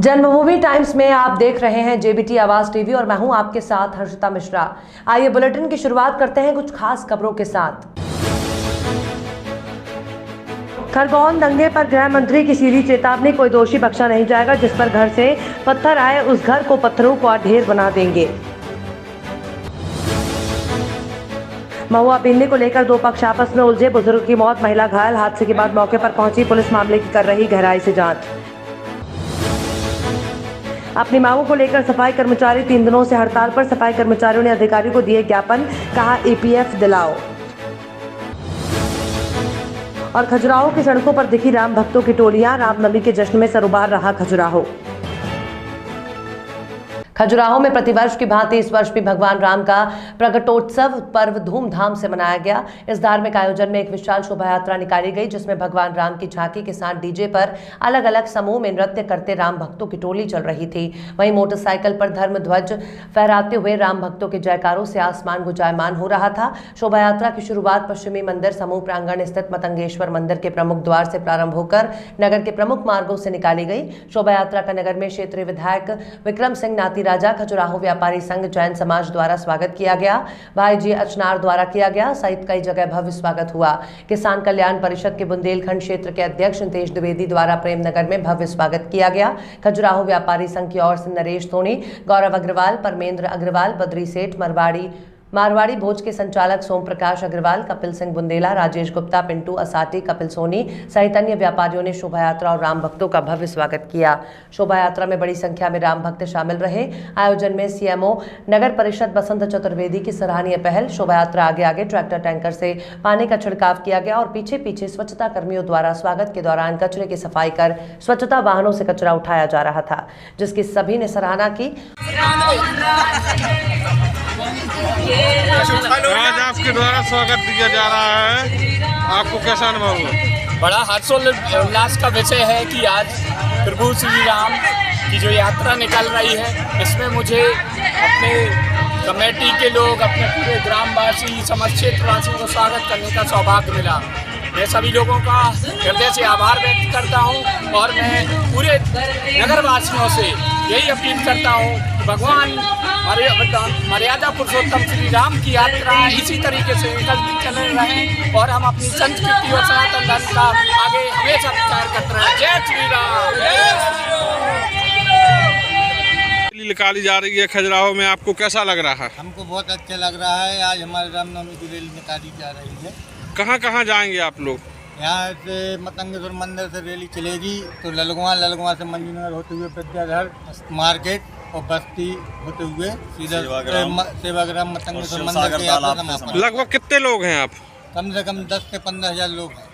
जन्मभूमि times में आप देख रहे हैं जेबीटी आवाज टीवी और मैं हूं आपके साथ हर्षिता मिश्रा। आइए बुलेटिन की शुरुआत करते हैं कुछ खास खबरों के साथ। खरगोन दंगे पर गृह मंत्री की सीधी चेतावनी, कोई दोषी बख्शा नहीं जाएगा। जिस पर घर से पत्थर आए उस घर को पत्थरों का ढेर बना देंगे। महुआ बीनने को लेकर दो पक्ष आपस में उलझे, बुजुर्ग की मौत, महिला घायल। हादसे के बाद मौके पर पहुंची पुलिस मामले की कर रही गहराई से जांच। अपनी मांगों को लेकर सफाई कर्मचारी 3 दिनों से हड़ताल पर। सफाई कर्मचारियों ने अधिकारियों को दिए ज्ञापन, कहा ईपीएफ दिलाओ। और खजुराहो की सड़कों पर दिखी राम भक्तों की टोलियां, रामनवमी के जश्न में सरोबार रहा खजुराहो। खजुराहो में प्रतिवर्ष की भांति इस वर्ष भी भगवान राम का प्रकटोत्सव पर्व धूमधाम से मनाया गया। इस धार्मिक आयोजन में एक विशाल शोभा यात्रा निकाली गई, जिसमें भगवान राम की झांकी के साथ डीजे पर अलग अलग समूह में नृत्य करते राम भक्तों की टोली चल रही थी। वहीं मोटरसाइकिल पर धर्म ध्वज फहराते हुए राम भक्तों के जयकारों से आसमान गुंजायमान हो रहा था। शोभा यात्रा की शुरुआत पश्चिमी मंदिर समूह प्रांगण स्थित मतंगेश्वर मंदिर के प्रमुख द्वार से प्रारंभ होकर नगर के प्रमुख मार्गों से निकाली गई। शोभा यात्रा का नगर में क्षेत्रीय विधायक विक्रम सिंह नाती राजा, खजुराहो व्यापारी संघ, जैन समाज द्वारा स्वागत किया गया। भाई जी अचनार द्वारा किया गया सहित कई जगह भव्य स्वागत हुआ। किसान कल्याण परिषद के बुंदेलखंड क्षेत्र के अध्यक्ष नितेश द्विवेदी द्वारा प्रेमनगर में भव्य स्वागत किया गया। खजुराहो व्यापारी संघ की ओर से नरेश सोनी, गौरव अग्रवाल, परमेंद्र अग्रवाल, बद्री सेठ, मारवाड़ी भोज के संचालक सोम प्रकाश अग्रवाल, कपिल सिंह बुंदेला, राजेश गुप्ता, पिंटू असाटी, कपिल सोनी सहित अन्य व्यापारियों ने शोभा यात्रा और राम भक्तों का भव्य स्वागत किया। शोभा यात्रा में बड़ी संख्या में राम भक्त शामिल रहे। आयोजन में सीएमओ नगर परिषद बसंत चतुर्वेदी की सराहनीय पहल। शोभा यात्रा आगे आगे ट्रैक्टर टैंकर से पानी का छिड़काव किया गया और पीछे पीछे स्वच्छता कर्मियों द्वारा स्वागत के दौरान कचरे की सफाई कर स्वच्छता वाहनों से कचरा उठाया जा रहा था, जिसकी सभी ने सराहना की। आज आपके द्वारा स्वागत दिया जा रहा है, आपको कैसा अनुभव हुआ? बड़ा हर्षोल्लास का विषय है कि आज प्रभु श्री राम की जो यात्रा निकल रही है, इसमें मुझे अपने कमेटी के लोग, अपने पूरे ग्रामवासी, समस्त क्षेत्रवासियों को स्वागत करने का सौभाग्य मिला। मैं सभी लोगों का हृदय से आभार व्यक्त करता हूं और मैं पूरे नगरवासियों से यही अपील करता हूं कि भगवान मर्यादा पुरुषोत्तम श्री राम की यात्रा इसी तरीके से चल रहें और हम अपनी संस्कृति और सनातन धर्म का आगे हमेशा प्रचार करते रहें। जय श्री राम। निकाली जा रही है खजुराहो में, आपको कैसा लग रहा है? हमको बहुत अच्छा लग रहा है। आज हमारे रामनवमी की रैली निकाली जा रही है। कहाँ कहाँ जाएंगे आप लोग? यहाँ से मतंगेश्वर मंदिर से रैली चलेगी तो ललगुआ से मंजूनगर होते हुए विद्याधर मार्केट और बस्ती होते हुए सीधा सेवाग्राम मतंगेश्वर मंदिर के यहाँ समापन। लगभग कितने लोग हैं आप? कम से कम 10 से 15 हज़ार लोग हैं।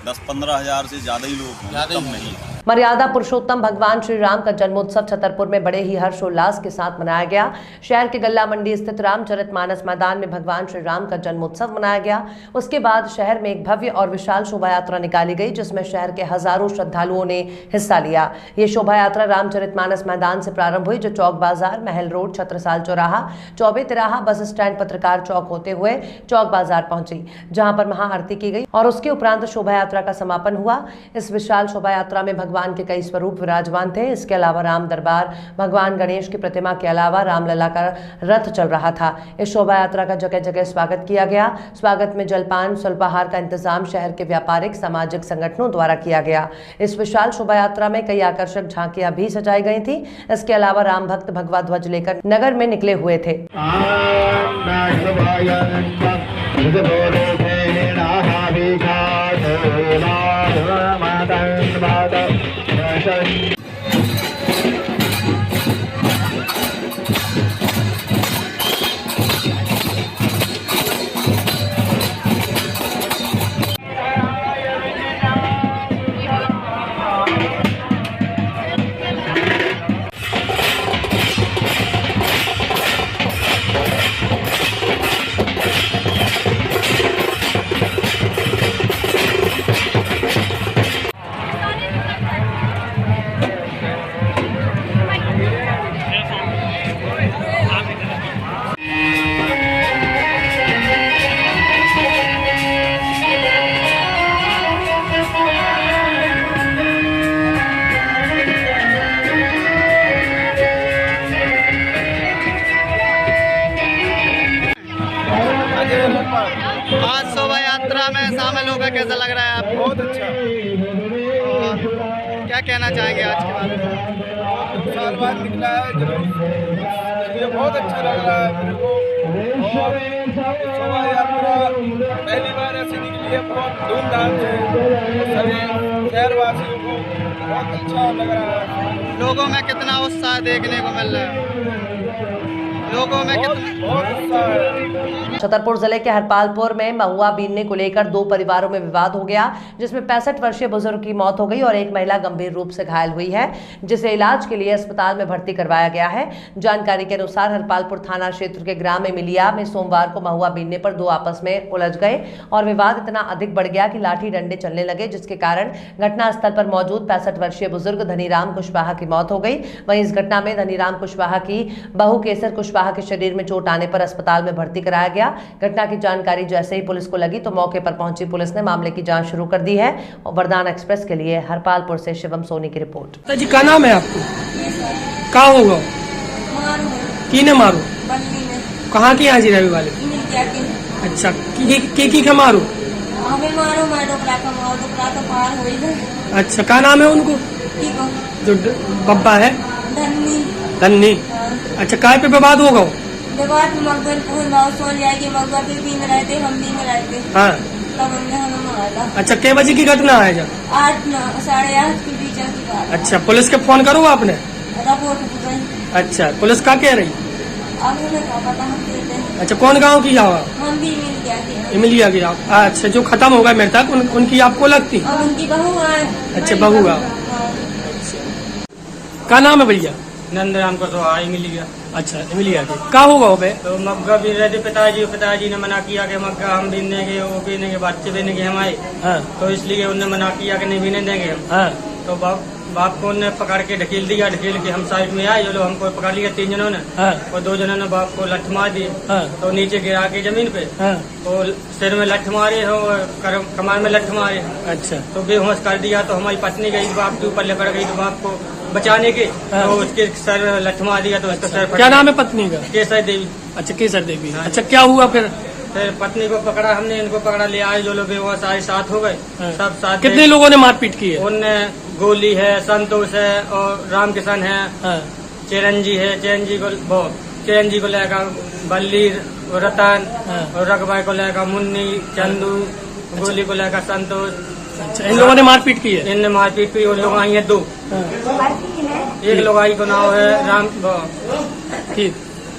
10-15 हज़ार से ज़्यादा ही लोग हैं, ज़्यादा कम नहीं। मर्यादा पुरुषोत्तम भगवान श्री राम का जन्मोत्सव छतरपुर में बड़े ही हर्षोल्लास के साथ मनाया गया। शहर के गल्ला मंडी स्थित रामचरितमानस मैदान में भगवान श्री राम का जन्मोत्सव मनाया गया। उसके बाद शहर में एक भव्य और विशाल शोभा यात्रा निकाली गई, जिसमें शहर के हजारों श्रद्धालुओं ने हिस्सा लिया। ये शोभा यात्रा रामचरितमानस मैदान से प्रारंभ हुई, जो चौक बाजार, महल रोड, छत्रसाल चौराहा, चौबे तिराहा, बस स्टैंड, पत्रकार चौक होते हुए चौक बाजार पहुंची, जहां पर महाआरती की गई और उसके उपरांत शोभा यात्रा का समापन हुआ। इस विशाल शोभा यात्रा में भगवान के कई स्वरूप विराजमान थे। इसके अलावा राम दरबार, भगवान गणेश की प्रतिमा के अलावा रामलला का रथ चल रहा था। इस शोभा यात्रा का जगह जगह स्वागत किया गया। स्वागत में जलपान, स्वल्पाहार का इंतजाम शहर के व्यापारिक सामाजिक संगठनों द्वारा किया गया। इस विशाल शोभा यात्रा में कई आकर्षक झांकियां भी सजाई गई थी। इसके अलावा राम भक्त भगवा ध्वज लेकर नगर में निकले हुए थे। यात्रा में शामिल होकर कैसा लग रहा है आपको? बहुत अच्छा। और क्या कहना चाहेंगे आज के बारे में? साल बाद निकला है जुलूस, ये बहुत अच्छा लग रहा है मेरे को। और शोभा यात्रा पहली बार ऐसी निकली है, बहुत धूमधाम से। सभी शहरवासियों को बहुत अच्छा लग रहा है। लोगों में कितना उत्साह देखने को मिल रहा है? लोगों में कितना बहुत उत्साह है। छतरपुर जिले के हरपालपुर में महुआ बीनने को लेकर दो परिवारों में विवाद हो गया, जिसमें 65 वर्षीय बुजुर्ग की मौत हो गई और एक महिला गंभीर रूप से घायल हुई है, जिसे इलाज के लिए अस्पताल में भर्ती करवाया गया है। जानकारी के अनुसार हरपालपुर थाना क्षेत्र के ग्राम एमिलिया में सोमवार को महुआ बीनने पर दो आपस में उलझ गए और विवाद इतना अधिक बढ़ गया कि लाठी डंडे चलने लगे, जिसके कारण घटनास्थल पर मौजूद 65 वर्षीय बुजुर्ग धनीराम कुशवाहा की मौत हो गई। वहीं इस घटना में धनीराम कुशवाहा की बहू केसर कुशवाहा के शरीर में चोट आने पर अस्पताल में भर्ती कराया गया। घटना की जानकारी जैसे ही पुलिस को लगी तो मौके पर पहुंची पुलिस ने मामले की जांच शुरू कर दी है। और वरदान एक्सप्रेस के लिए हरपालपुर से शिवम सोनी की रिपोर्ट। जी क्या नाम है आपको? क्या होगा? किने मारो? कहाँ की हाजिर है वाले? अच्छा की मारो? हमें मारो मैं डोकरा का पार हुई है। अच्छा क्या नाम है उनको? जो बब्बा है धन्नी। अच्छा काय पे विवाद होगा? विवाद मगन को मौसम जाएगी, मगवा पे भी रहे थे, हम भी रहे थे। हाँ। तब हमने हमें मारा। अच्छा कै बजे की घटना है? जब 8 साढ़े 8 के बीच की बात। अच्छा पुलिस के फोन करो आपने? रिपोर्ट गई। अच्छा पुलिस क्या कह रही? अब हमें क्या पता, हम देते हैं। अच्छा कौन गाँव की जाओ? हम भी मिल गया थे। इमिलिया की। अच्छा जो खत्म हो गए मेरे तक उनकी आपको लगती? अब उनकी बहू है। अच्छा बहू का। क्या नाम है भैया? नंदराम को तो आई मिल गया। अच्छा इमिलिया के क्या होगा वो? तो मग्गा भी रहे थे, पिताजी ने मना किया कि मग्गा हम बीनने के, वो बीनने के, बच्चे बीनने के हमारे। हाँ। तो इसलिए उन्होंने मना किया कि नहीं बीने देंगे हम। हाँ। तो बाप को उन्होंने पकड़ के ढकेल दिया, ढकेल के हम साइड में आए, जो लोग हमको पकड़ लिया 3 जनों ने। हाँ। और 2 जनों ने बाप को लठ मार दी। हाँ। तो नीचे गिरा के जमीन पे। हाँ। तो सिर में लठ मारे हो, कमर में लठ मारे। अच्छा तो बेहोश कर दिया। तो हमारी पत्नी गई बाप के ऊपर लेकर गई, तो बाप को बचाने के। हाँ। तो उसके सर लठ मार दिया, तो उसका सर फट क्या नाम है पत्नी का? केसर देवी। अच्छा केसर देवी। हाँ। अच्छा क्या हुआ फिर? पत्नी को पकड़ा हमने, इनको पकड़ा ले आए, जो लोग बेहोश आए 7 हो गए। हाँ। सब 7। कितने लोगों ने मारपीट की है? उनने गोली है, संतोष है और राम किशन है। हाँ। चिरंजी को लेकर बल्ली, रतन। हाँ। और रकबा को लेकर मुन्नी, चंदू। गोली को लेकर संतोष। अच्छा इन लोगों ने मारपीट की है? इनने मारपीट की। और लोग आई है 2। हाँ। एक लोग आई को नाम है राम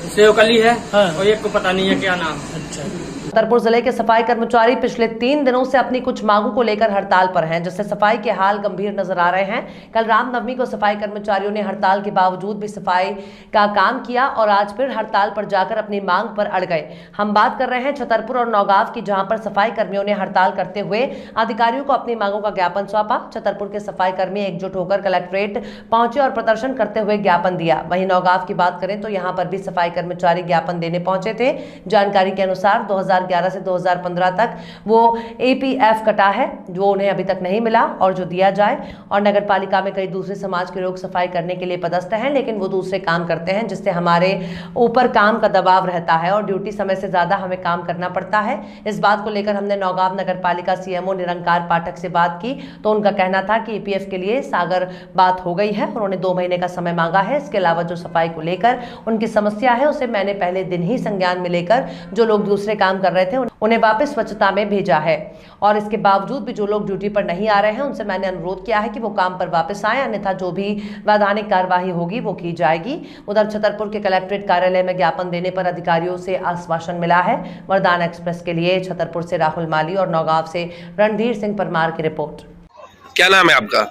सेवकली है। हाँ। और एक को पता नहीं है क्या नाम। अच्छा छतरपुर जिले के सफाई कर्मचारी पिछले 3 दिनों से अपनी कुछ मांगों को लेकर हड़ताल पर हैं, जिससे सफाई के हाल गंभीर नजर आ रहे हैं। कल रामनवमी को सफाई कर्मचारियों ने हड़ताल के बावजूद भी सफाई का काम किया और आज फिर हड़ताल पर जाकर अपनी मांग पर अड़ गए। हम बात कर रहे हैं छतरपुर और नौगांव की, जहां पर सफाई कर्मियों ने हड़ताल करते हुए अधिकारियों को अपनी मांगों का ज्ञापन सौंपा। छतरपुर के सफाई कर्मी एकजुट होकर कलेक्ट्रेट पहुंचे और प्रदर्शन करते हुए ज्ञापन दिया। वहीं नौगांव की बात करें तो यहां पर भी सफाई कर्मचारी ज्ञापन देने पहुंचे थे। जानकारी के अनुसार 2011 से 2015 तक वो APF कटा है, जो उन्हें अभी तक नहीं मिला और जो दिया जाए। और नगर पालिका में कई दूसरे समाज के लोग सफाई करने के लिए पदस्थ हैं, लेकिन वो दूसरे काम करते हैं, जिससे हमारे ऊपर काम का दबाव रहता है और ड्यूटी समय से ज्यादा हमें काम करना पड़ता है। इस बात को लेकर हमने नौगांव नगर पालिका CMO निरंकार पाठक से बात की तो उनका कहना था कि APF के लिए सागर बात हो गई है, उन्होंने 2 महीने का समय मांगा है। इसके अलावा जो सफाई को लेकर उनकी समस्या है उसे मैंने पहले दिन ही संज्ञान में लेकर जो लोग दूसरे काम कर रहे थे उन्हें वापस स्वच्छता में भेजा है। और इसके बावजूद भी जो लोग ड्यूटी पर नहीं आ रहे हैं उनसे मैंने अनुरोध किया है कि वो काम पर वापस आए, अन्यथा जो भी वैधानिक कार्यवाही होगी वो की जाएगी। उधर छतरपुर के कलेक्ट्रेट कार्यालय में ज्ञापन देने पर अधिकारियों से आश्वासन मिला है। वरदान एक्सप्रेस के लिए छतरपुर से राहुल माली और नौगांव से रणधीर सिंह परमार की रिपोर्ट। क्या नाम है आपका?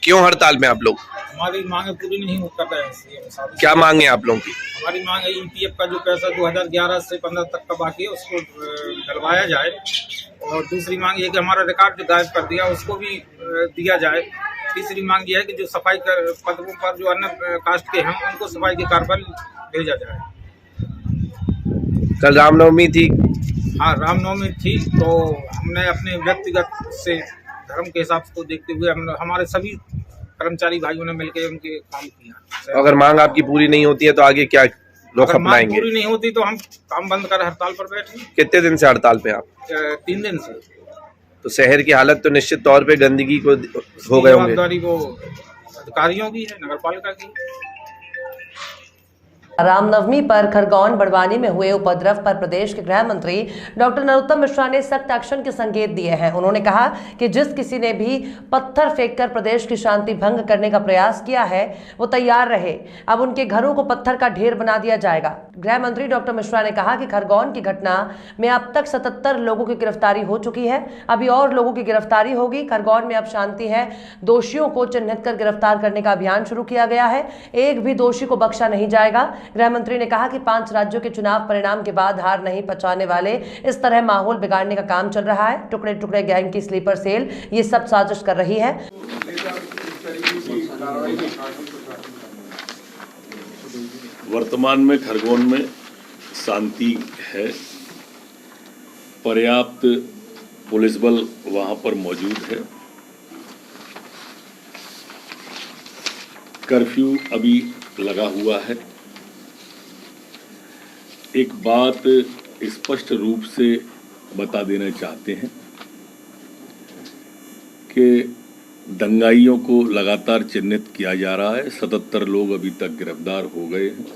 क्यों हड़ताल में आप लोग? हमारी मांगे पूरी नहीं कर रहे हैं। क्या मांगे आप लोगों की? हमारी मांग है EPF का जो पैसा 2011 से 15 तक का बाकी है उसको डलवाया जाए। और दूसरी मांग ये कि हमारा रिकॉर्ड जो गायब कर दिया उसको भी दिया जाए। तीसरी मांग ये है कि जो सफाई पदों पर जो अन्य कास्ट के हैं उनको सफाई के कार्य पर भेजा जाए। कल रामनवमी थी। हाँ रामनवमी थी, तो हमने अपने व्यक्तिगत से धर्म के हिसाब को देखते हुए हमारे सभी कर्मचारी भाइयों ने मिलकर उनके काम किया। अगर मांग आपकी पूरी नहीं होती है तो आगे क्या लोग अगर मांग अपनाएंगे। पूरी नहीं होती तो हम काम बंद कर हड़ताल पर बैठे। कितने दिन से हड़ताल पे आप? 3 दिन से। तो शहर की हालत तो निश्चित तौर पे गंदगी को हो गए होंगे। जवाबदारी वो अधिकारियों की है, नगर पालिका की। रामनवमी पर खरगोन बड़वानी में हुए उपद्रव पर प्रदेश के गृह मंत्री डॉक्टर नरोत्तम मिश्रा ने सख्त एक्शन के संकेत दिए हैं। उन्होंने कहा कि जिस किसी ने भी पत्थर फेंककर प्रदेश की शांति भंग करने का प्रयास किया है वो तैयार रहे, अब उनके घरों को पत्थर का ढेर बना दिया जाएगा। गृह मंत्री डॉक्टर मिश्रा ने कहा कि खरगोन की घटना में अब तक 77 लोगों की गिरफ्तारी हो चुकी है, अभी और लोगों की गिरफ्तारी होगी। खरगोन में अब शांति है, दोषियों को चिन्हित कर गिरफ्तार करने का अभियान शुरू किया गया है, एक भी दोषी को बख्शा नहीं जाएगा। गृह मंत्री ने कहा कि 5 राज्यों के चुनाव परिणाम के बाद हार नहीं पचाने वाले इस तरह माहौल बिगाड़ने का काम चल रहा है। टुकड़े टुकड़े गैंग की स्लीपर सेल ये सब साजिश कर रही है। वर्तमान में खरगोन में शांति है, पर्याप्त पुलिस बल वहां पर मौजूद है, कर्फ्यू अभी लगा हुआ है। एक बात स्पष्ट रूप से बता देना चाहते हैं कि दंगाइयों को लगातार चिन्हित किया जा रहा है। 77 लोग अभी तक गिरफ्तार हो गए हैं।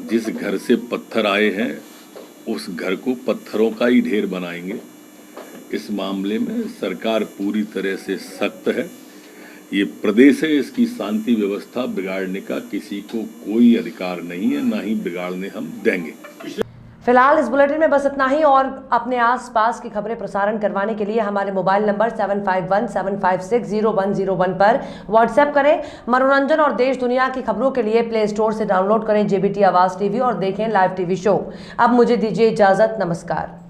जिस घर से पत्थर आए हैं उस घर को पत्थरों का ही ढेर बनाएंगे। इस मामले में सरकार पूरी तरह से सख्त है। ये प्रदेश है, इसकी शांति व्यवस्था बिगाड़ने का किसी को कोई अधिकार नहीं है, ना ही बिगाड़ने हम देंगे। फिलहाल इस बुलेटिन में बस इतना ही और अपने आसपास की खबरें प्रसारण करवाने के लिए हमारे मोबाइल नंबर 7517560101 पर व्हाट्सएप करें। मनोरंजन और देश दुनिया की खबरों के लिए प्ले स्टोर से डाउनलोड करें JBT आवाज टीवी और देखें लाइव टीवी शो। अब मुझे दीजिए इजाजत, नमस्कार।